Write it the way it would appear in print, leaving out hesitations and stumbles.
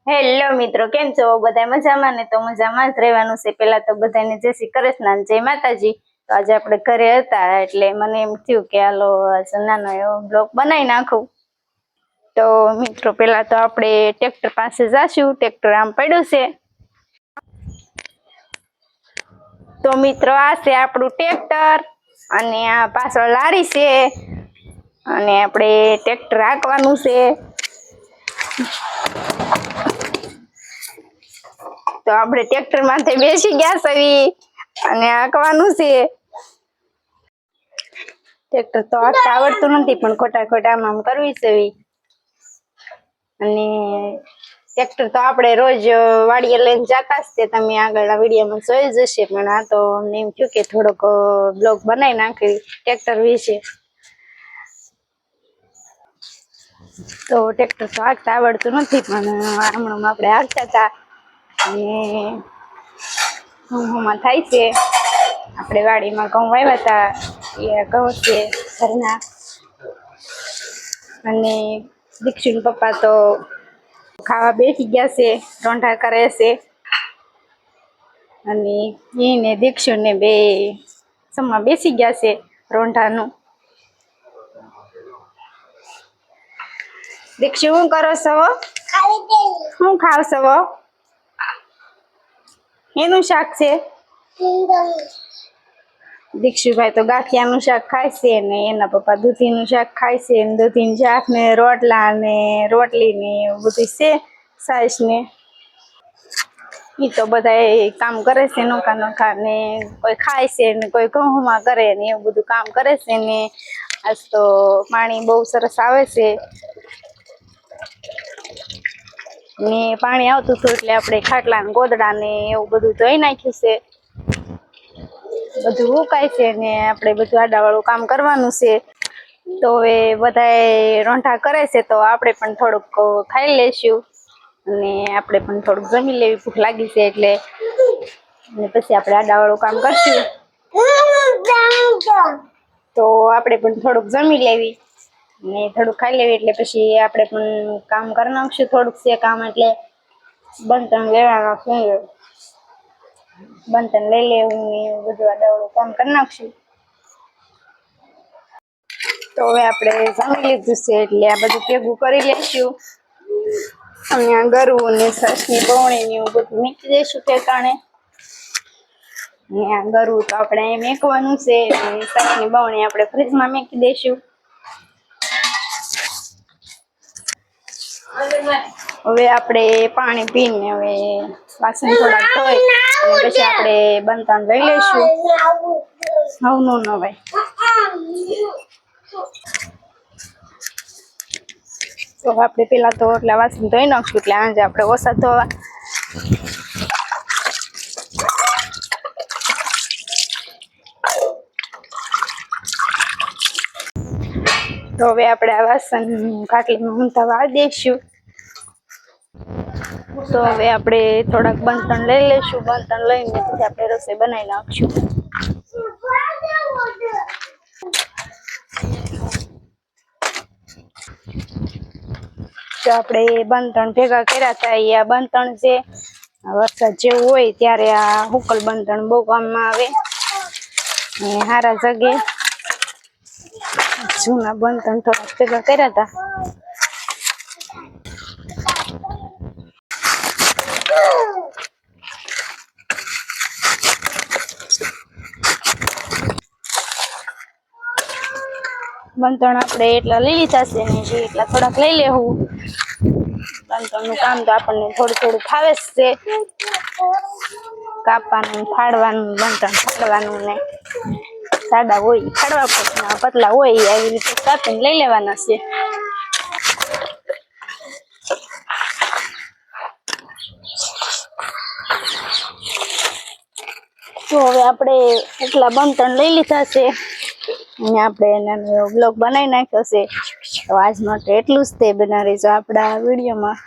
Hello મિત્રો, કેમ છો? બધા મજામાં ને? તો મજામાં જ રહેવાનું છે. પેલા તો બધાને જય શ્રી કૃષ્ણ, જય માતાજી. તો આજે આપણે ઘરે હતા એટલે મને એમ થયું કે હાલો નાનો એવો બ્લોગ બનાવી નાખું. તો મિત્રો પેલા તો આપણે ટ્રેક્ટર પાસે જાશું. ટ્રેક્ટર આમ પડ્યું છે. તો મિત્રો આ છે આપણું ટ્રેક્ટર અને આ પાછળ લારી છે અને આપણે ટ્રેક્ટર હાંકવાનું છે. તો આપણે ટ્રેક્ટર માંથી બેસી ગયા સવી અને હાંકવાનું છે. ટ્રેક્ટર તો હાંકતા આવડતું નથી પણ ખોટા ખોટા આમ કરવી સવી. અને ટ્રેક્ટર તો આપણે રોજ વાડીએ લઈને જતા જ તે તમે આગળના વિડીયોમાં જોઈ જશે, પણ આ તો અમને એમ થયું કે થોડોક બ્લોગ બનાવી નાખી ટ્રેક્ટર વિશે. તો ટ્રેક્ટર તો હાંકતા આવડતું નથી પણ હમણાં આપણે હાંકતા હતા અને ઘઉંમાં થાય છે. આપણે વાડીમાં ઘઉં વાવ્યા હતા એ ઘઉં છે ઘરના. અને દીક્ષુના પપ્પા તો ખાવા બેસી ગયા છે, રોંઢા કરે છે. અને એને દીક્ષુને બે સમા બેસી ગયા છે રોંઢાનું. દીક્ષુ શું કરો છો? શું ખાવ છો? એનું શાક છે. દીક્ષુભાઈ તો ગાંઠિયાનું શાક ખાય છે ને એના પપ્પા દૂધીનું શાક ખાય છે. દૂધીનું શાક ને રોટલા ને રોટલી ને એવું બધું છે, સાસ ને. એ તો બધા કામ કરે છે નોખા નોખા ને કોઈ ખાય છે ને કોઈ ઘઉંમાં કરે ને એવું બધું કામ કરે છે. ને આજ તો પાણી બહુ સરસ આવે છે ને પાણી આવતું હતું એટલે આપણે ખાટલા ને ગોદડા ને એવું બધું ધોઈ નાખ્યું છે. બધું ઉકાય છે ને આપણે બધું આડાવાળું કામ કરવાનું છે. તો હવે બધા રોંઢા કરે છે તો આપણે પણ થોડુંક ખાઈ લેશું અને આપણે પણ થોડુંક જમી લેવી, ભૂખ લાગી છે એટલે. અને પછી આપણે આડાવાળું કામ કરશું. તો આપણે પણ થોડુંક જમી લેવી ને થોડુંક ખાઈ લેવી એટલે પછી આપણે પણ કામ કરી નાખશું. થોડુંક છે કામ એટલે બનતણ લેવાના છે. બનતણ લઈ લેવું ને એવું બધું આડાવાળું કામ કરી નાખશું. તો હવે આપણે જમી લીધું છે એટલે આ બધું ભેગું કરી લઈશું અને આ ગરું ને સસની બવણી ને એવું બધું મૂકી દઈશું ઠેકાણે. ને આ ગરું તો આપણે અહીં મેકવાનું છે અને સસની બવણી આપણે ફ્રીજમાં મૂકી દઈશું. હવે આપણે પાણી પીને હવે વાસણ થોડાક ધોઈ અને પછી આપણે બનતણ લઈ લઈશું. હવનું ન ભાઈ. તો આપણે પેલા તો એટલા વાસણ ધોઈ નાખશું એટલે આજે આપણે ઓછા ધોવા. તો હવે આપણે આ વાસણ ખાટલીમાં ઊંધા વાળી દઈશું. તો હવે આપણે થોડાક બનતણ લઈ લઈશું. બનતણ લઈને પછી આપણે રસોઈ બનાવી નાખશું. તો આપણે બનતણ ભેગા કર્યા હતા. આ બનતણ છે વરસાદ જેવું હોય ત્યારે આ હુકલ બનતણ બહુ કામમાં આવે ને હારા જગે. જૂના બનતણ થોડાક ભેગા કર્યા હતા. બનતણ આપણે એટલા લઈ લીધા છે ને જે એટલા થોડાક લઈ લેવું. બનતણનું કામ તો આપણને થોડું થોડું ફાવે જ છે. કાપવાનું, ફાડવાનું, બનતણ ફાડવાનું ને સાડા હોય ફાડવા પડે, પતલા હોય આવી રીતે કાપીને લઈ લેવાના છે. તો હવે આપણે એટલા બનતણ લઈ લીધા છે અને આપણે નાનો બ્લોગ બનાવી નાખ્યો છે. તો આજ માટે એટલું જ તે. બના રહેજો આપણા વિડીયોમાં.